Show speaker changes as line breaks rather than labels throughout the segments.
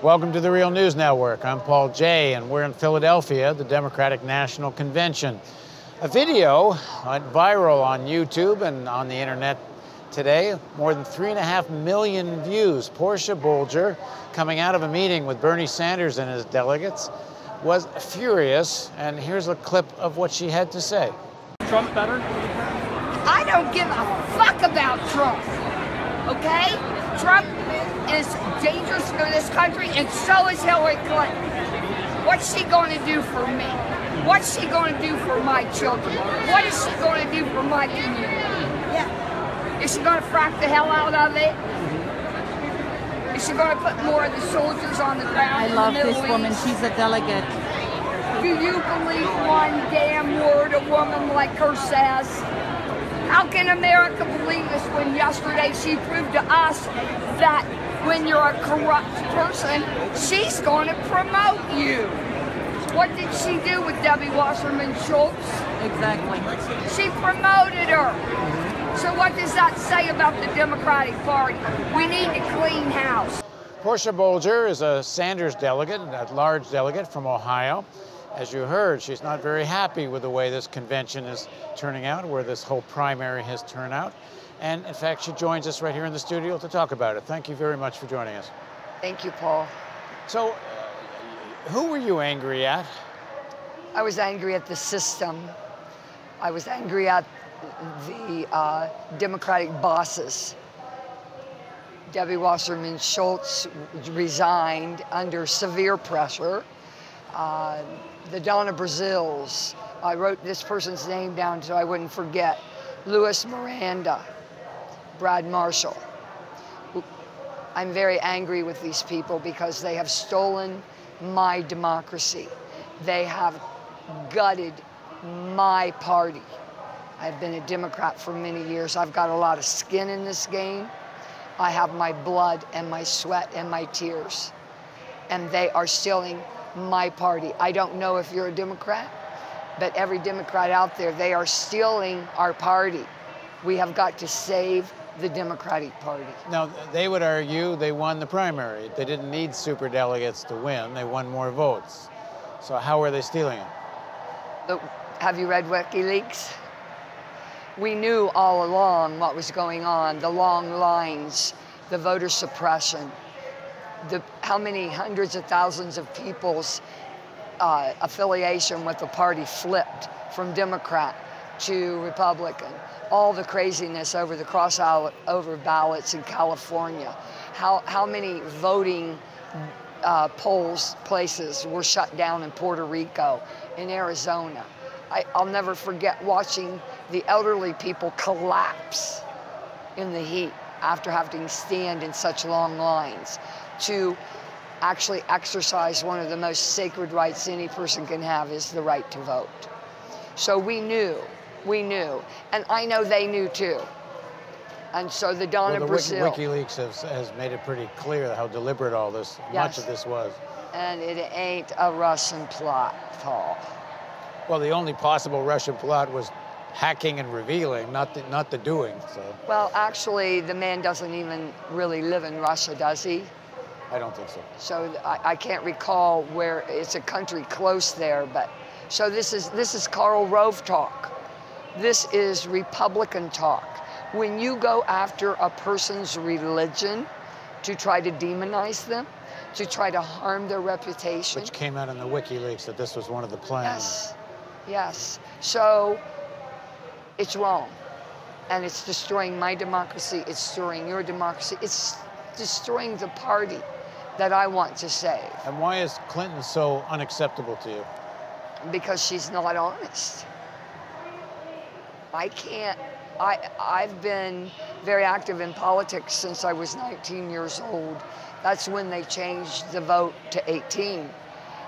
Welcome to the Real News Network. I'm Paul Jay, and we're in Philadelphia, the Democratic National Convention. A video went viral on YouTube and on the internet today. More than 3.5 million views. Portia Boulger, coming out of a meeting with Bernie Sanders and his delegates, was furious, and here's a clip of what she had to say.
Trump better?
I don't give a fuck about Trump, okay? Trump is dangerous for this country, and so is Hillary Clinton. What's she going to do for me? What's she going to do for my children? What is she going to do for my community? Yeah. Is she going to frack the hell out of it? Is she going to put more of the soldiers on the ground?
I love this woman. She's a delegate.
Do you believe one damn word a woman like her says? How can America believe this when yesterday she proved to us that when you're a corrupt person, she's going to promote you? What did she do with Debbie Wasserman Schultz?
Exactly.
She promoted her. So what does that say about the Democratic Party? We need to clean house.
Portia Boulger is a Sanders delegate, a large delegate from Ohio. As you heard, she's not very happy with the way this convention is turning out, where this whole primary has turned out. And in fact, she joins us right here in the studio to talk about it. Thank you very much for joining us.
Thank you, Paul.
So, who were you angry at?
I was angry at the system. I was angry at the Democratic bosses. Debbie Wasserman Schultz resigned under severe pressure. The Donna Brazils, I wrote this person's name down so I wouldn't forget. Louis Miranda, Brad Marshall. I'm very angry with these people because they have stolen my democracy. They have gutted my party. I've been a Democrat for many years. I've got a lot of skin in this game. I have my blood and my sweat and my tears. And they are stealing my party. I don't know if you're a Democrat, but every Democrat out there, they are stealing our party. We have got to save the Democratic Party.
Now, they would argue they won the primary. They didn't need superdelegates to win. They won more votes. So how are they stealing it?
Have you read WikiLeaks? We knew all along what was going on, the long lines, the voter suppression, how many hundreds of thousands of people's affiliation with the party flipped from Democrat to Republican. All the craziness over the crossover ballots in California. How many voting places were shut down in Puerto Rico, in Arizona. I'll never forget watching the elderly people collapse in the heat after having to stand in such long lines to actually exercise one of the most sacred rights any person can have, is the right to vote. So we knew, and I know they knew too. And so the Donna Brazil.
WikiLeaks has made it pretty clear how deliberate all this, much of this was.
And it ain't a Russian plot, Paul.
Well, the only possible Russian plot was hacking and revealing, not the doing. So.
Well, actually, the man doesn't even really live in Russia, does he?
I don't think so.
So I can't recall where. It's a country close there, but so this is Karl Rove talk. This is Republican talk. When you go after a person's religion to try to demonize them, to try to harm their reputation.
Which came out in the WikiLeaks that this was one of the plans.
Yes, yes. So it's wrong. And it's destroying my democracy, it's destroying your democracy, it's destroying the party that I want to save.
And why is Clinton so unacceptable to you?
Because she's not honest. I've been very active in politics since I was 19 years old. That's when they changed the vote to 18.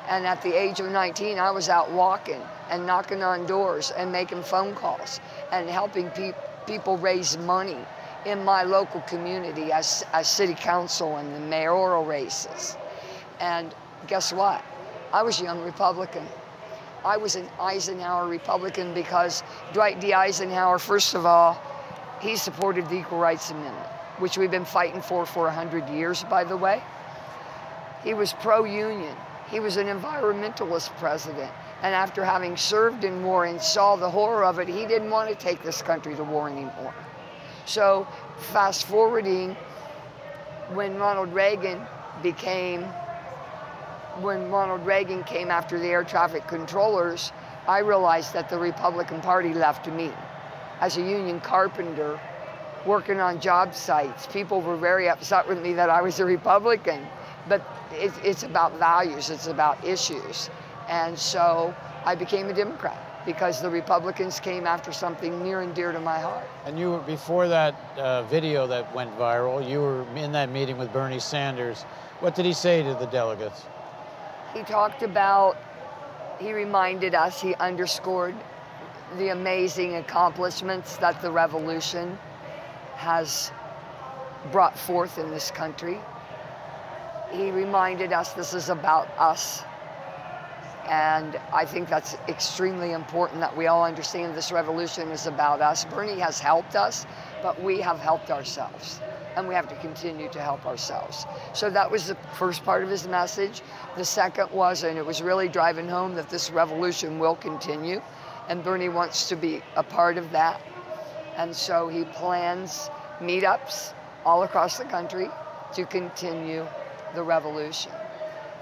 And at the age of 19, I was out walking and knocking on doors and making phone calls and helping people raise money in my local community as city council and the mayoral races. And guess what? I was a young Republican. I was an Eisenhower Republican because Dwight D. Eisenhower, first of all, he supported the Equal Rights Amendment, which we've been fighting for 100 years, by the way. He was pro-union. He was an environmentalist president. And after having served in war and saw the horror of it, he didn't want to take this country to war anymore. So fast forwarding, when Ronald Reagan came after the air traffic controllers, I realized that the Republican Party left me. As a union carpenter, working on job sites, people were very upset with me that I was a Republican. But it's about values, it's about issues. And so I became a Democrat because the Republicans came after something near and dear to my heart.
And you were, before that video that went viral, you were in that meeting with Bernie Sanders. What did he say to the delegates?
He talked about, he reminded us, he underscored the amazing accomplishments that the revolution has brought forth in this country. He reminded us this is about us. And I think that's extremely important that we all understand this revolution is about us. Bernie has helped us, but we have helped ourselves. And we have to continue to help ourselves. So that was the first part of his message. The second was, and it was really driving home, that this revolution will continue. And Bernie wants to be a part of that. And so he plans meetups all across the country to continue the revolution.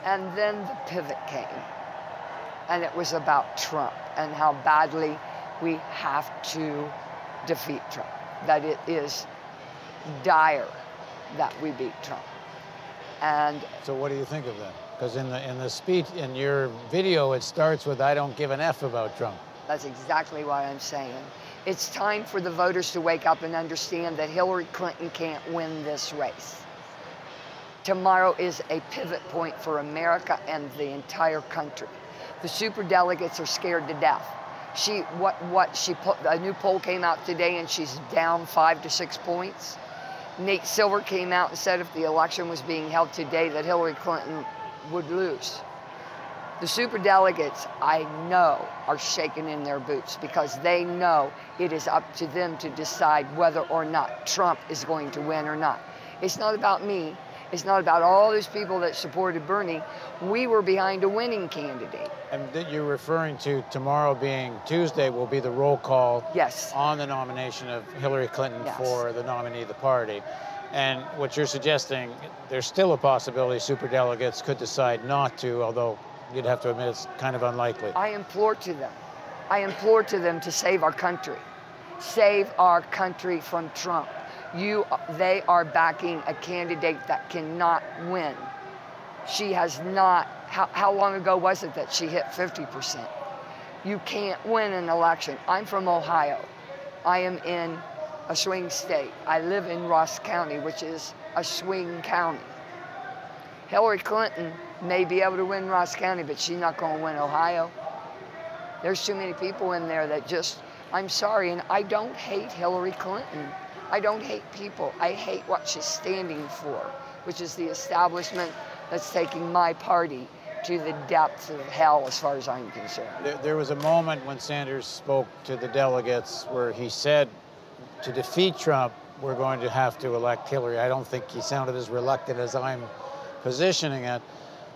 And then the pivot came. And it was about Trump and how badly we have to defeat Trump. That it is dire that we beat Trump. And
so what do you think of that? Because in the speech, in your video, it starts with, "I don't give an F about Trump."
That's exactly what I'm saying. It's time for the voters to wake up and understand that Hillary Clinton can't win this race. Tomorrow is a pivot point for America and the entire country. The superdelegates are scared to death. A new poll came out today and she's down 5 to 6 points. Nate Silver came out and said if the election was being held today that Hillary Clinton would lose. The superdelegates, I know, are shaking in their boots because they know it is up to them to decide whether or not Trump is going to win or not. It's not about me. It's not about all those people that supported Bernie. We were behind a winning candidate.
And that you're referring to tomorrow being Tuesday will be the roll call
Yes.
on the nomination of Hillary Clinton
Yes.
for the nominee of the party. And what you're suggesting, there's still a possibility superdelegates could decide not to, although you'd have to admit it's kind of unlikely.
I implore to them to save our country. Save our country from Trump. They are backing a candidate that cannot win. She has not, how long ago was it that she hit 50%? You can't win an election. I'm from Ohio. I am in a swing state. I live in Ross County, which is a swing county. Hillary Clinton may be able to win Ross County, but she's not going to win Ohio. There's too many people in there that just, I'm sorry, and I don't hate Hillary Clinton. I don't hate people. I hate what she's standing for, which is the establishment that's taking my party to the depths of hell as far as I'm concerned.
There was a moment when Sanders spoke to the delegates where he said, to defeat Trump, we're going to have to elect Hillary. I don't think he sounded as reluctant as I'm positioning it.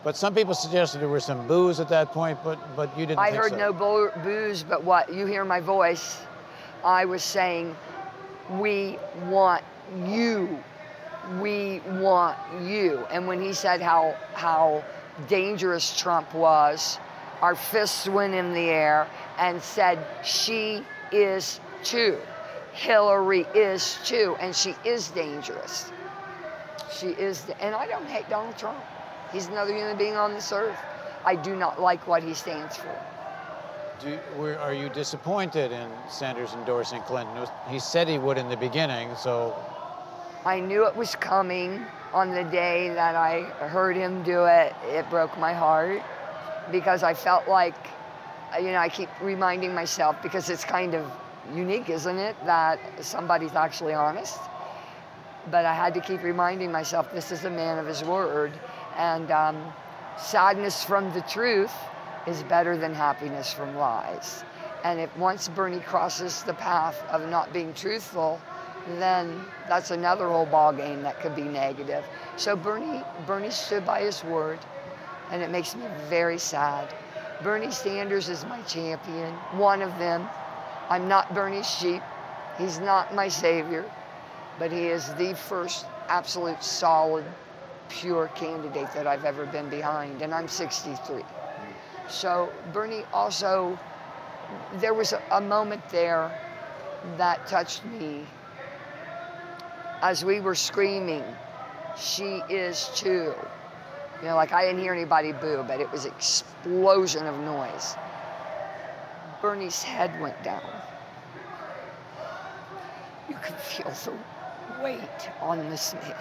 But some people suggested there were some boos at that point, but you didn't think so.
I heard no boos, but what? You hear my voice. I was saying, we want you. We want you. And when he said how dangerous Trump was, our fists went in the air and said, she is too. Hillary is too, and she is dangerous. She is, and I don't hate Donald Trump. He's another human being on this earth. I do not like what he stands for.
Are you disappointed in Sanders endorsing Clinton? He said he would in the beginning, so.
I knew it was coming on the day that I heard him do it. It broke my heart because I felt like, I keep reminding myself, because it's kind of unique, isn't it, that somebody's actually honest? But I had to keep reminding myself, this is a man of his word. And sadness from the truth is better than happiness from lies. And if once Bernie crosses the path of not being truthful, then that's another whole ball game that could be negative. So Bernie stood by his word, and it makes me very sad. Bernie Sanders is my champion, one of them. I'm not Bernie's sheep. He's not my savior, but he is the first absolute solid, pure candidate that I've ever been behind, and I'm 63. So Bernie also, there was a moment there that touched me as we were screaming, "She is too." You know, like I didn't hear anybody boo, but it was an explosion of noise. Bernie's head went down. You could feel the weight on this man.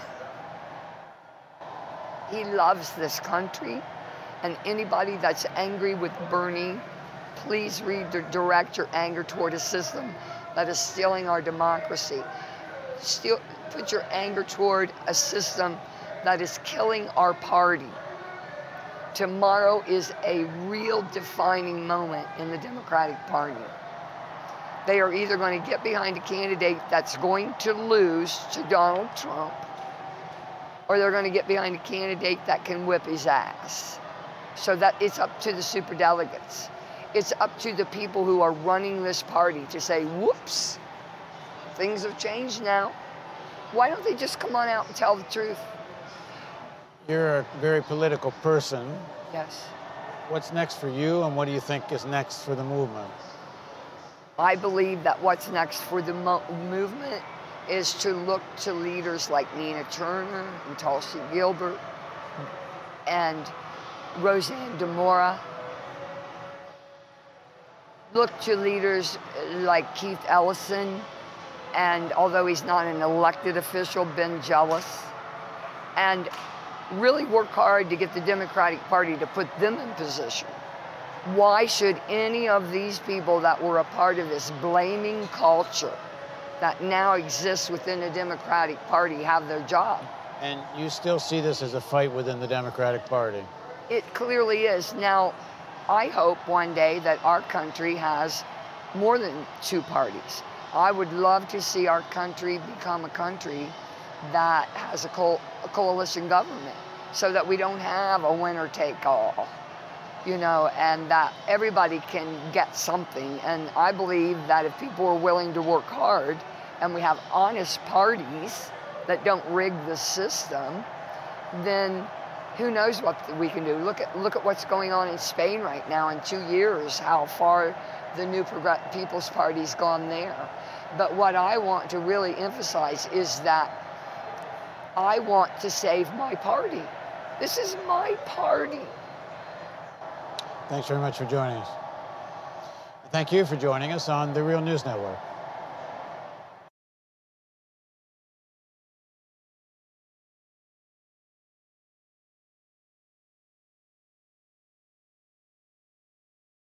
He loves this country, and anybody that's angry with Bernie, please direct your anger toward a system that is stealing our democracy. Put your anger toward a system that is killing our party. Tomorrow is a real defining moment in the Democratic Party. They are either going to get behind a candidate that's going to lose to Donald Trump, or they're going to get behind a candidate that can whip his ass. So that it's up to the superdelegates. It's up to the people who are running this party to say, whoops, things have changed now. Why don't they just come on out and tell the truth?
You're a very political person.
Yes.
What's next for you, and what do you think is next for the movement?
I believe that what's next for the movement is to look to leaders like Nina Turner and Tulsi Gilbert and Roseanne DeMora. Look to leaders like Keith Ellison, and although he's not an elected official, Ben Jealous, and really work hard to get the Democratic Party to put them in position. Why should any of these people that were a part of this blaming culture that now exists within the Democratic Party have their job?
And you still see this as a fight within the Democratic Party?
It clearly is. Now, I hope one day that our country has more than two parties. I would love to see our country become a country that has a coalition government, so that we don't have a winner-take-all, you know, and that everybody can get something. And I believe that if people are willing to work hard and we have honest parties that don't rig the system, then who knows what we can do. Look at what's going on in Spain right now. In 2 years, how far the New People's Party's gone there. But what I want to really emphasize is that I want to save my party. This is my party.
Thanks very much for joining us. Thank you for joining us on the Real News Network.